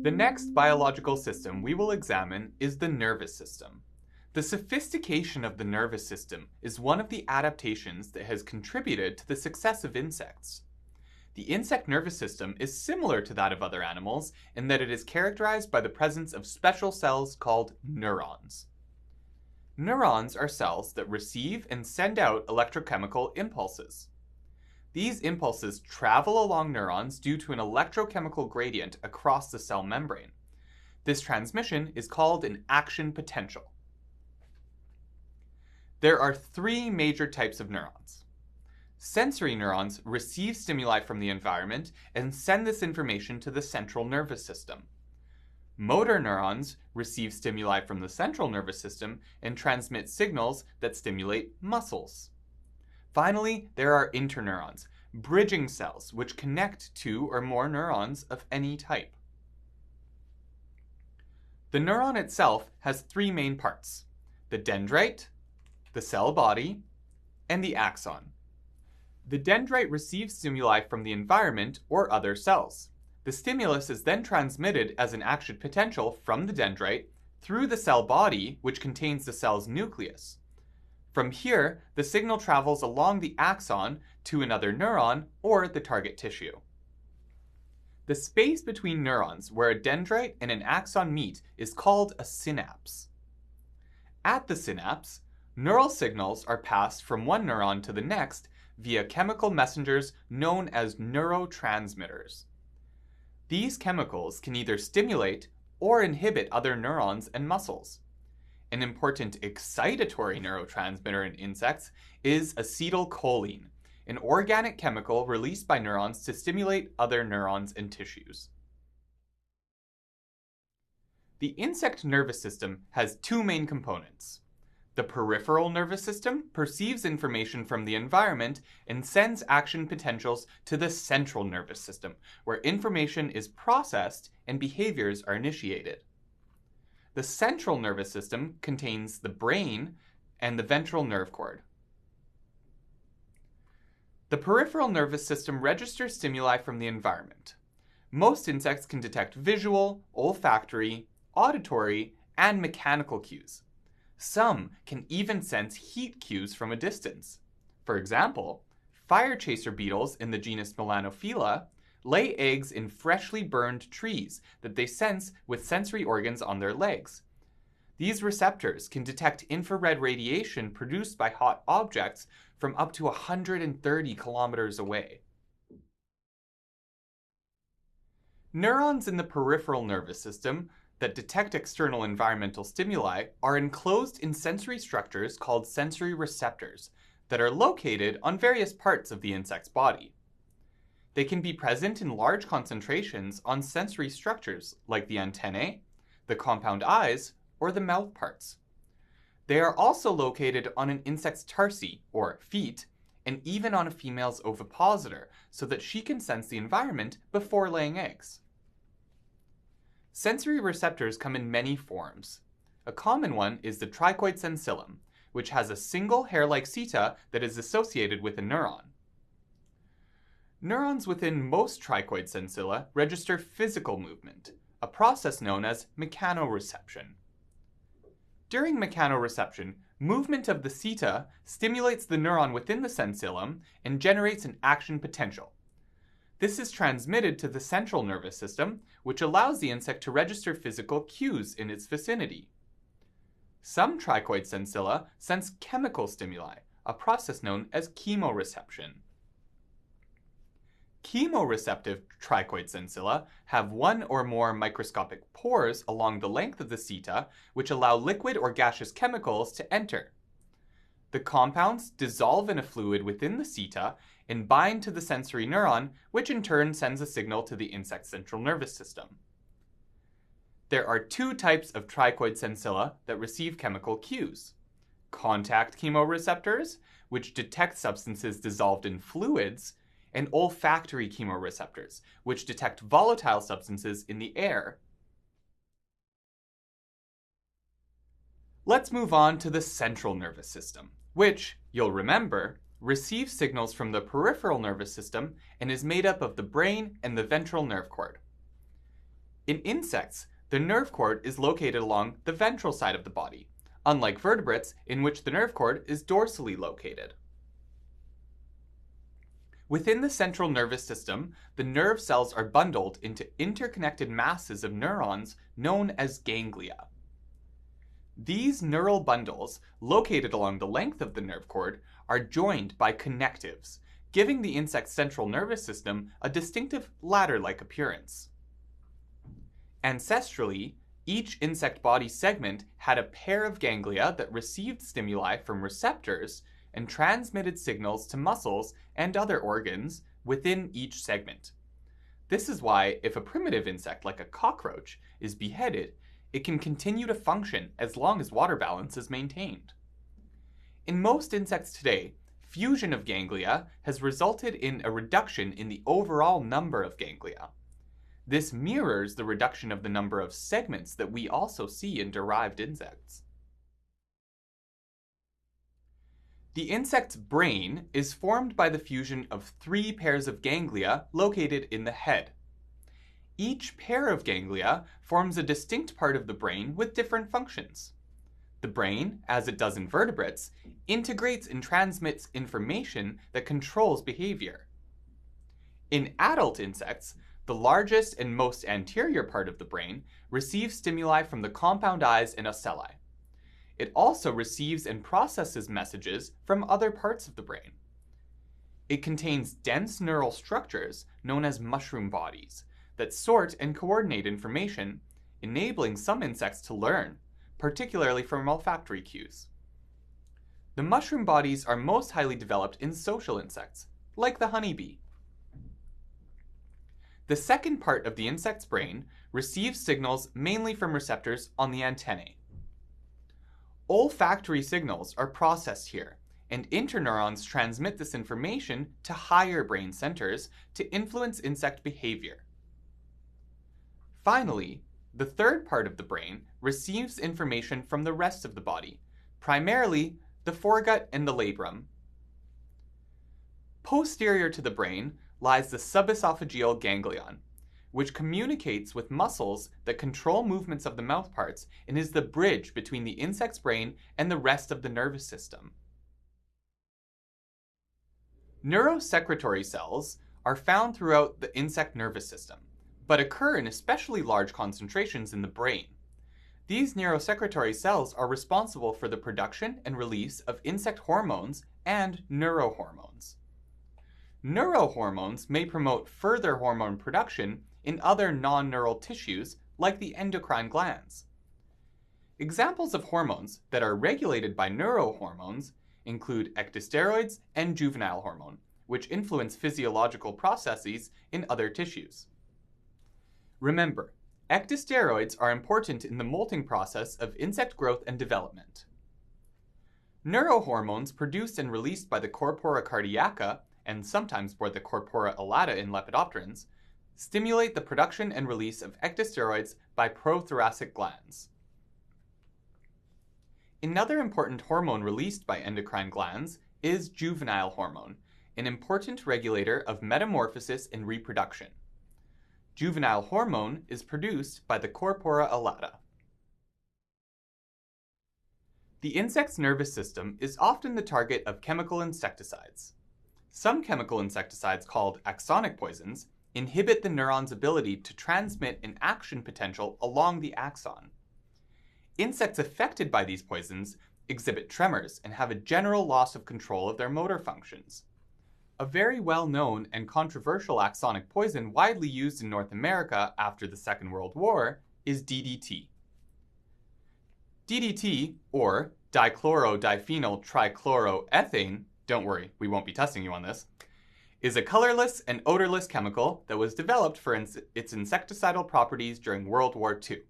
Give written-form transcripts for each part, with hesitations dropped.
The next biological system we will examine is the nervous system. The sophistication of the nervous system is one of the adaptations that has contributed to the success of insects. The insect nervous system is similar to that of other animals in that it is characterized by the presence of special cells called neurons. Neurons are cells that receive and send out electrochemical impulses. These impulses travel along neurons due to an electrochemical gradient across the cell membrane. This transmission is called an action potential. There are three major types of neurons. Sensory neurons receive stimuli from the environment and send this information to the central nervous system. Motor neurons receive stimuli from the central nervous system and transmit signals that stimulate muscles. Finally, there are interneurons, bridging cells which connect two or more neurons of any type. The neuron itself has three main parts: the dendrite, the cell body, and the axon. The dendrite receives stimuli from the environment or other cells. The stimulus is then transmitted as an action potential from the dendrite through the cell body, which contains the cell's nucleus. From here, the signal travels along the axon to another neuron or the target tissue. The space between neurons where a dendrite and an axon meet is called a synapse. At the synapse, neural signals are passed from one neuron to the next via chemical messengers known as neurotransmitters. These chemicals can either stimulate or inhibit other neurons and muscles. An important excitatory neurotransmitter in insects is acetylcholine, an organic chemical released by neurons to stimulate other neurons and tissues. The insect nervous system has two main components. The peripheral nervous system perceives information from the environment and sends action potentials to the central nervous system, where information is processed and behaviors are initiated. The central nervous system contains the brain and the ventral nerve cord. The peripheral nervous system registers stimuli from the environment. Most insects can detect visual, olfactory, auditory, and mechanical cues. Some can even sense heat cues from a distance. For example, fire chaser beetles in the genus Melanophila lay eggs in freshly burned trees that they sense with sensory organs on their legs. These receptors can detect infrared radiation produced by hot objects from up to 130 kilometers away. Neurons in the peripheral nervous system that detect external environmental stimuli are enclosed in sensory structures called sensory receptors that are located on various parts of the insect's body. They can be present in large concentrations on sensory structures like the antennae, the compound eyes, or the mouth parts. They are also located on an insect's tarsi, or feet, and even on a female's ovipositor, so that she can sense the environment before laying eggs. Sensory receptors come in many forms. A common one is the trichoid sensillum, which has a single hair-like seta that is associated with a neuron. Neurons within most trichoid sensilla register physical movement, a process known as mechanoreception. During mechanoreception, movement of the seta stimulates the neuron within the sensillum and generates an action potential. This is transmitted to the central nervous system, which allows the insect to register physical cues in its vicinity. Some trichoid sensilla sense chemical stimuli, a process known as chemoreception. Chemoreceptive trichoid sensilla have one or more microscopic pores along the length of the seta, which allow liquid or gaseous chemicals to enter. The compounds dissolve in a fluid within the seta and bind to the sensory neuron, which in turn sends a signal to the insect's central nervous system. There are two types of trichoid sensilla that receive chemical cues: contact chemoreceptors, which detect substances dissolved in fluids, and olfactory chemoreceptors, which detect volatile substances in the air. Let's move on to the central nervous system, which, you'll remember, receives signals from the peripheral nervous system and is made up of the brain and the ventral nerve cord. In insects, the nerve cord is located along the ventral side of the body, unlike vertebrates in which the nerve cord is dorsally located. Within the central nervous system, the nerve cells are bundled into interconnected masses of neurons known as ganglia. These neural bundles, located along the length of the nerve cord, are joined by connectives, giving the insect's central nervous system a distinctive ladder-like appearance. Ancestrally, each insect body segment had a pair of ganglia that received stimuli from receptors and transmitted signals to muscles and other organs within each segment. This is why, if a primitive insect like a cockroach is beheaded, it can continue to function as long as water balance is maintained. In most insects today, fusion of ganglia has resulted in a reduction in the overall number of ganglia. This mirrors the reduction of the number of segments that we also see in derived insects. The insect's brain is formed by the fusion of 3 pairs of ganglia located in the head. Each pair of ganglia forms a distinct part of the brain with different functions. The brain, as it does in vertebrates, integrates and transmits information that controls behavior. In adult insects, the largest and most anterior part of the brain receives stimuli from the compound eyes and ocelli. It also receives and processes messages from other parts of the brain. It contains dense neural structures known as mushroom bodies that sort and coordinate information, enabling some insects to learn, particularly from olfactory cues. The mushroom bodies are most highly developed in social insects, like the honeybee. The second part of the insect's brain receives signals mainly from receptors on the antennae. Olfactory signals are processed here, and interneurons transmit this information to higher brain centers to influence insect behavior. Finally, the third part of the brain receives information from the rest of the body, primarily the foregut and the labrum. Posterior to the brain lies the subesophageal ganglion, which communicates with muscles that control movements of the mouthparts and is the bridge between the insect's brain and the rest of the nervous system. Neurosecretory cells are found throughout the insect nervous system, but occur in especially large concentrations in the brain. These neurosecretory cells are responsible for the production and release of insect hormones and neurohormones. Neurohormones may promote further hormone production in other non-neural tissues like the endocrine glands. Examples of hormones that are regulated by neurohormones include ecdysteroids and juvenile hormone, which influence physiological processes in other tissues. Remember, ecdysteroids are important in the molting process of insect growth and development. Neurohormones produced and released by the corpora cardiaca, and sometimes by the corpora allata in lepidopterans, stimulate the production and release of ecdysteroids by prothoracic glands. Another important hormone released by endocrine glands is juvenile hormone, an important regulator of metamorphosis and reproduction. Juvenile hormone is produced by the corpora allata. The insect's nervous system is often the target of chemical insecticides. Some chemical insecticides, called axonic poisons, inhibit the neuron's ability to transmit an action potential along the axon. Insects affected by these poisons exhibit tremors and have a general loss of control of their motor functions. A very well-known and controversial axonic poison widely used in North America after the Second World War is DDT. DDT, or dichloro-diphenyl trichloroethane, don't worry, we won't be testing you on this, is a colorless and odorless chemical that was developed for its insecticidal properties during World War II.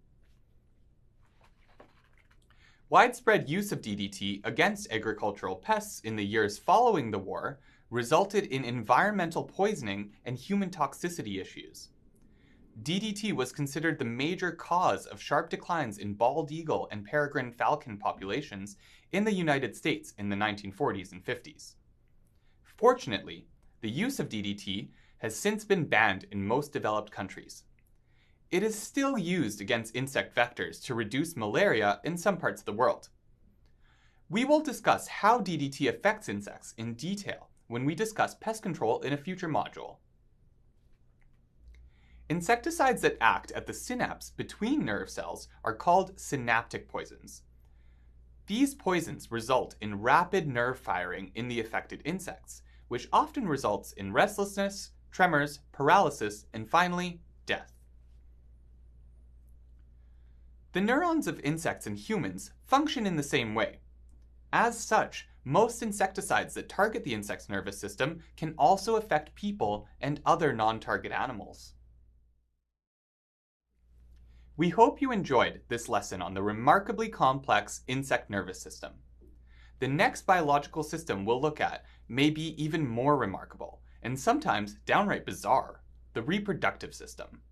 Widespread use of DDT against agricultural pests in the years following the war resulted in environmental poisoning and human toxicity issues. DDT was considered the major cause of sharp declines in bald eagle and peregrine falcon populations in the United States in the 1940s and 50s. Fortunately, the use of DDT has since been banned in most developed countries. it is still used against insect vectors to reduce malaria in some parts of the world. We will discuss how DDT affects insects in detail when we discuss pest control in a future module. Insecticides that act at the synapse between nerve cells are called synaptic poisons. These poisons result in rapid nerve firing in the affected insects, which often results in restlessness, tremors, paralysis, and finally, death. The neurons of insects and humans function in the same way. As such, most insecticides that target the insect's nervous system can also affect people and other non-target animals. We hope you enjoyed this lesson on the remarkably complex insect nervous system. The next biological system we'll look at may be even more remarkable, and sometimes downright bizarre, the reproductive system.